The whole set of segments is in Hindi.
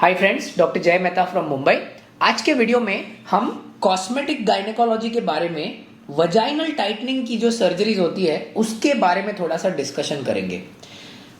हाय फ्रेंड्स, डॉक्टर जय मेहता फ्रॉम मुंबई। आज के वीडियो में हम कॉस्मेटिक गायनेकोलॉजी के बारे में वजाइनल टाइटनिंग की जो सर्जरीज होती है उसके बारे में थोड़ा सा डिस्कशन करेंगे।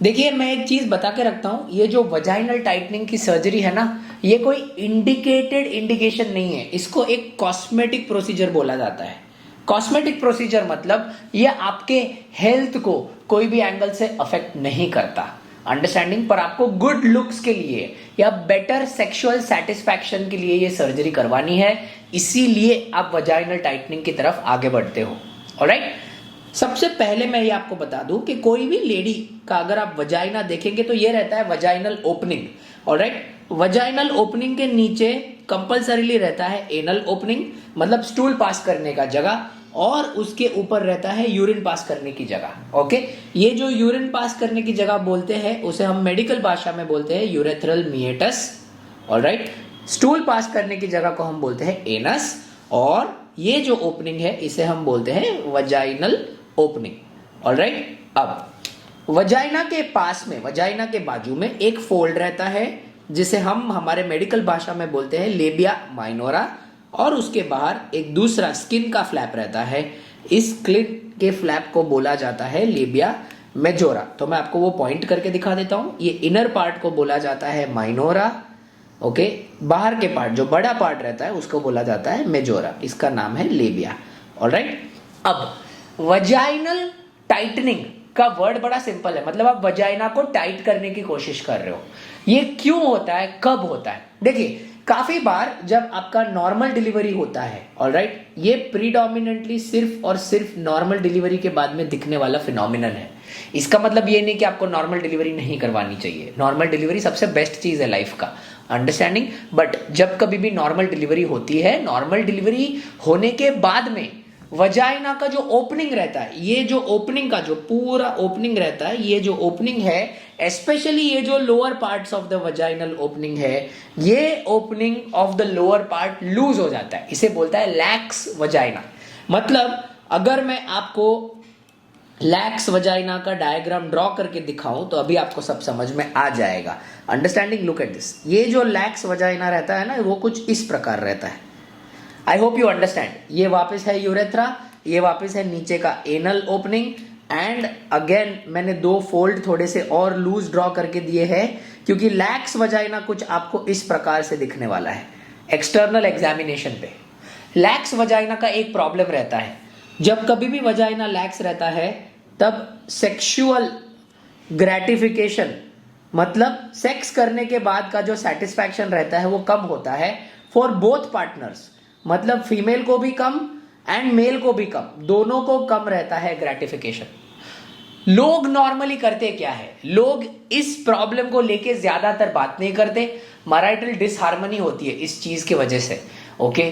देखिए, मैं एक चीज बता के रखता हूं, ये जो वजाइनल टाइटनिंग की सर्जरी है ना, ये कोई इंडिकेशन नहीं है। इसको एक कॉस्मेटिक प्रोसीजर बोला जाता है। कॉस्मेटिक प्रोसीजर मतलब ये आपके हेल्थ को कोई भी एंगल से अफेक्ट नहीं करता, अंडरस्टैंडिंग, पर आपको गुड लुक्स के लिए या बेटर सेक्सुअल सेटिस्फैक्शन के लिए ये सर्जरी करवानी है, इसीलिए आप वजाइनल टाइटनिंग की तरफ आगे बढ़ते हो। ऑलराइट, सबसे पहले मैं ये आपको बता दूं कि कोई भी लेडी का अगर आप वजाइना देखेंगे तो ये रहता है vaginal opening. Alright, vaginal opening के नीचे कंपल्सरीली रहता है एनल ओपनिंग, मतलब स्टूल पास करने का जगह, और उसके ऊपर रहता है यूरिन पास करने की जगह। ओके, ये जो यूरिन पास करने की जगह बोलते हैं उसे हम मेडिकल भाषा में बोलते हैं urethral meatus. Alright, stool pass करने की जगह को हम बोलते हैं एनस, और ये जो ओपनिंग है इसे हम बोलते हैं वजाइनल ओपनिंग। ऑलराइट, अब वजाइना के पास में, वजाइना के बाजू में एक फोल्ड रहता है जिसे हम हमारे मेडिकल भाषा में बोलते हैं लेबिया माइनोरा, और उसके बाहर एक दूसरा स्किन का फ्लैप रहता है। इस स्किन के फ्लैप को बोला जाता है लेबिया मेजोरा। तो मैं आपको वो पॉइंट करके दिखा देता हूं। ये इनर पार्ट को बोला जाता है माइनोरा। ओके, बाहर के पार्ट जो बड़ा पार्ट रहता है उसको बोला जाता है मेजोरा, इसका नाम है लेबिया। ऑलराइट, अब वजाइनल टाइटनिंग का वर्ड बड़ा सिंपल है, मतलब आप वजाइना को टाइट करने की कोशिश कर रहे हो। ये क्यों होता है, कब होता है? देखिए, काफी बार जब आपका नॉर्मल डिलीवरी होता है, ऑलराइट, ये प्रीडोमिनेंटली सिर्फ और सिर्फ नॉर्मल डिलीवरी के बाद में दिखने वाला फिनोमिनन है। इसका मतलब ये नहीं कि आपको नॉर्मल डिलीवरी नहीं करवानी चाहिए। नॉर्मल डिलीवरी सबसे बेस्ट चीज है लाइफ का, अंडरस्टैंडिंग। बट जब कभी भी नॉर्मल डिलीवरी होती है, नॉर्मल डिलीवरी होने के बाद में वजाइना का जो ओपनिंग रहता है, ये जो ओपनिंग का जो पूरा ओपनिंग रहता है, ये जो ओपनिंग है, स्पेशली ये जो lower parts of the vaginal opening है, ये opening of the lower part loose हो जाता है। इसे बोलता है लैक्स वजाइना। मतलब अगर मैं आपको लैक्स वजाइना का डायग्राम ड्रॉ करके दिखाऊं तो अभी आपको सब समझ में आ जाएगा। Understanding, look at this. ये जो लैक्स वजाइना रहता है ना, वो कुछ इस प्रकार रहता है। I hope you understand. ये वापस है यूरेथ्रा, ये वापस है नीचे का एनल ओपनिंग, एंड अगेन मैंने दो फोल्ड थोड़े से और लूज ड्रॉ करके दिए हैं क्योंकि लैक्स वजाइना कुछ आपको इस प्रकार से दिखने वाला है एक्सटर्नल एग्जामिनेशन पे। लैक्स वजाइना का एक प्रॉब्लम रहता है, जब कभी भी वजाइना लैक्स रहता है तब सेक्सुअल ग्रेटिफिकेशन, मतलब सेक्स करने के बाद का जो सेटिस्फैक्शन रहता है वो कम होता है फॉर बोथ पार्टनर्स, मतलब फीमेल को भी कम एंड मेल को भी कम, दोनों को कम रहता है ग्रेटिफिकेशन। लोग नॉर्मली करते क्या है, लोग इस प्रॉब्लम को लेके ज्यादातर बात नहीं करते। मैरिटल डिसहार्मनी होती है इस चीज की वजह से। ओके,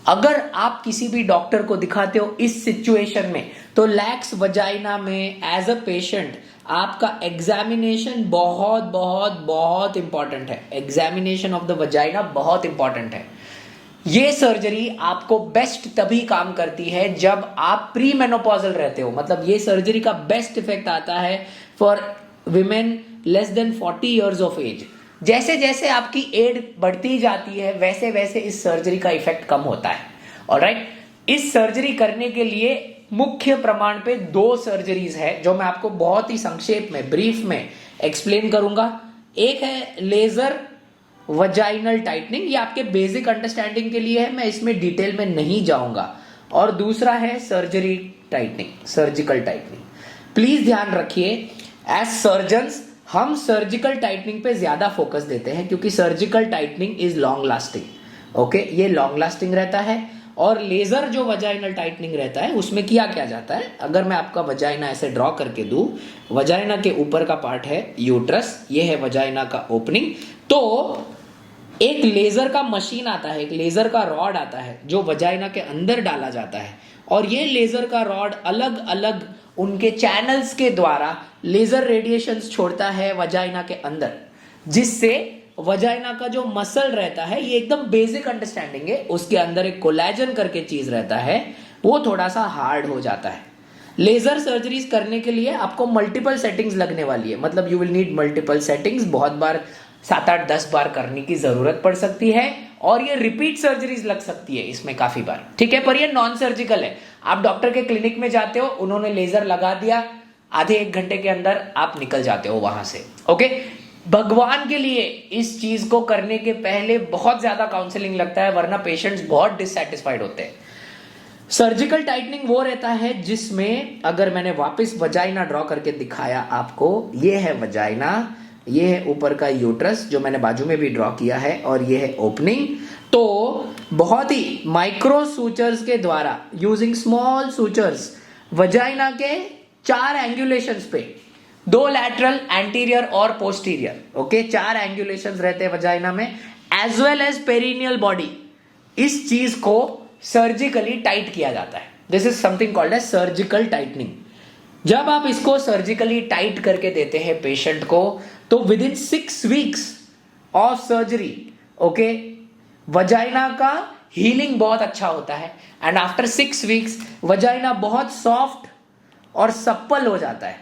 अगर आप किसी भी डॉक्टर को दिखाते हो इस सिचुएशन में, तो लैक्स वजाइना में एज अ पेशेंट आपका एग्जामिनेशन बहुत बहुत बहुत इंपॉर्टेंट है। एग्जामिनेशन ऑफ द वजाइना बहुत इंपॉर्टेंट है। ये सर्जरी आपको बेस्ट तभी काम करती है जब आप प्री मेनोपॉजल रहते हो, मतलब ये सर्जरी का बेस्ट इफेक्ट आता है for women less than 40 years of age. जैसे जैसे आपकी एज बढ़ती जाती है वैसे वैसे इस सर्जरी का इफेक्ट कम होता है। ऑलराइट, इस सर्जरी करने के लिए मुख्य प्रमाण पे दो सर्जरीज है जो मैं आपको बहुत ही संक्षेप में, ब्रीफ में एक्सप्लेन करूंगा। एक है लेजर वजाइनल टाइटनिंग, ये आपके बेसिक अंडरस्टैंडिंग के लिए है, मैं इसमें डिटेल में नहीं जाऊंगा, और दूसरा है surgery tightening, surgical tightening. Please ध्यान रखिए, एज सर्जन्स हम सर्जिकल टाइटनिंग पे ज्यादा फोकस देते हैं क्योंकि surgical tightening is long lasting. Okay, ये लॉन्ग लास्टिंग रहता है। और लेजर जो वजाइनल टाइटनिंग रहता है उसमें किया क्या जाता है, अगर मैं आपका वजाइना ऐसे ड्रॉ करके दूं, वजाइना के ऊपर का पार्ट है यूट्रस, ये है वजाइना का ओपनिंग, तो एक लेजर का मशीन आता है, एक लेजर का रॉड आता है जो वजाइना के अंदर डाला जाता है, और ये लेजर का रॉड अलग अलग उनके चैनल्स के द्वारा लेजर रेडिएशंस छोड़ता है वजाइना के अंदर, जिससे वजाइना का जो मसल रहता है, ये एकदम बेसिक अंडरस्टैंडिंग है, उसके अंदर एक कोलेजन करके चीज रहता है, वो थोड़ा सा हार्ड हो जाता है। लेजर सर्जरीज करने के लिए आपको मल्टीपल सेटिंग्स लगने वाली है, मतलब you will need multiple settings. बहुत बार 7-8 10 बार करने की जरूरत पड़ सकती है और ये रिपीट सर्जरीज लग सकती है इसमें काफी बार, ठीक है। पर ये नॉन सर्जिकल है। आप डॉक्टर के क्लिनिक में जाते हो, उन्होंने लेजर लगा दिया, आधे 1 घंटे के अंदर आप निकल जाते हो वहां से, ओके। भगवान के लिए इस चीज को करने के पहले बहुत ज्यादा काउंसलिंग लगता है, वरना पेशेंट्स बहुत डिससैटिस्फाइड होते हैं। सर्जिकल टाइटनिंग वो रहता है जिसमें, अगर मैंने वापस वजाइना ड्रॉ करके दिखाया आपको, ये है वजाइना, ये है ऊपर का यूट्रस जो मैंने बाजू में भी ड्रॉ किया है, और ये है ओपनिंग। तो बहुत ही माइक्रो सूचर्स के द्वारा, यूजिंग स्मॉल सूचर्स, वजाइना के 4 एंगुलेशंस पे, 2 लैटरल, एंटीरियर और पोस्टीरियर, ओके, 4 एंगुलेशंस रहते हैं वजाइना में, as well as perineal body. इस चीज को सर्जिकली टाइट किया जाता है। This is something called as surgical tightening. जब आप इसको सर्जिकली टाइट करके देते हैं पेशेंट को, तो with in 6 weeks of surgery, okay, vagina का हीलिंग बहुत अच्छा होता है। एंड आफ्टर 6 वीक्स वजाइना बहुत सॉफ्ट और सप्पल हो जाता है।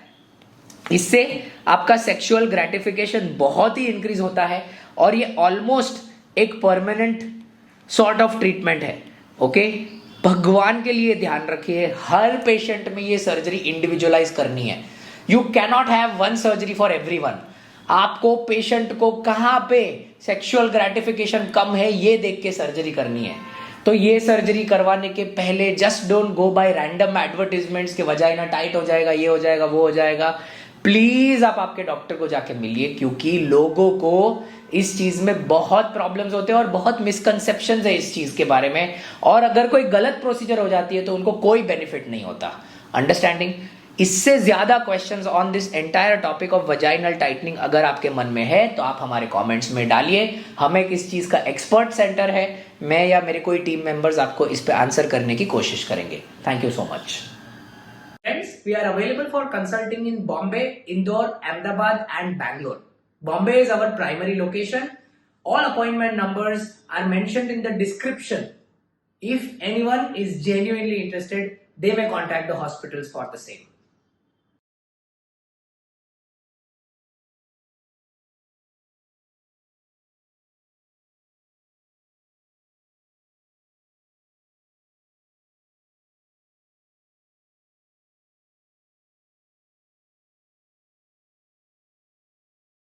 इससे आपका सेक्सुअल ग्रेटिफिकेशन बहुत ही इंक्रीज होता है, और ये ऑलमोस्ट एक परमानेंट सॉर्ट ऑफ ट्रीटमेंट है, ओके। भगवान के लिए ध्यान रखिए, हर पेशेंट में ये सर्जरी इंडिविजुअलाइज करनी है। You cannot have one surgery for everyone. आपको पेशेंट को कहां पे सेक्सुअल ग्रेटिफिकेशन कम है ये देख के सर्जरी करनी है। तो ये सर्जरी करवाने के पहले just don't go bye random advertisements के वजाइना टाइट हो जाएगा, ये हो जाएगा, वो हो जाएगा। प्लीज आप आपके डॉक्टर को जाके मिलिए, क्योंकि लोगों को इस चीज में बहुत प्रॉब्लम्स होते हैं और बहुत मिसकंसेप्शंस है इस चीज के बारे में, और अगर कोई गलत प्रोसीजर हो जाती है तो उनको कोई बेनिफिट नहीं होता। अंडरस्टैंडिंग? इससे ज्यादा questions on this entire topic of vaginal tightening अगर आपके मन में है तो आप हमारे कमेंट्स में डालिए। हम एक इस चीज का एक्सपर्ट सेंटर है, मैं या मेरे कोई टीम मेंबर्स आपको इस पे आंसर करने की कोशिश करेंगे। Thank you so much. Friends, we are available for consulting in Bombay, Indore, Ahmedabad and Bangalore. Bombay is our primary location. All appointment numbers are mentioned in the description. If anyone is genuinely interested, they may contact the hospitals for the same.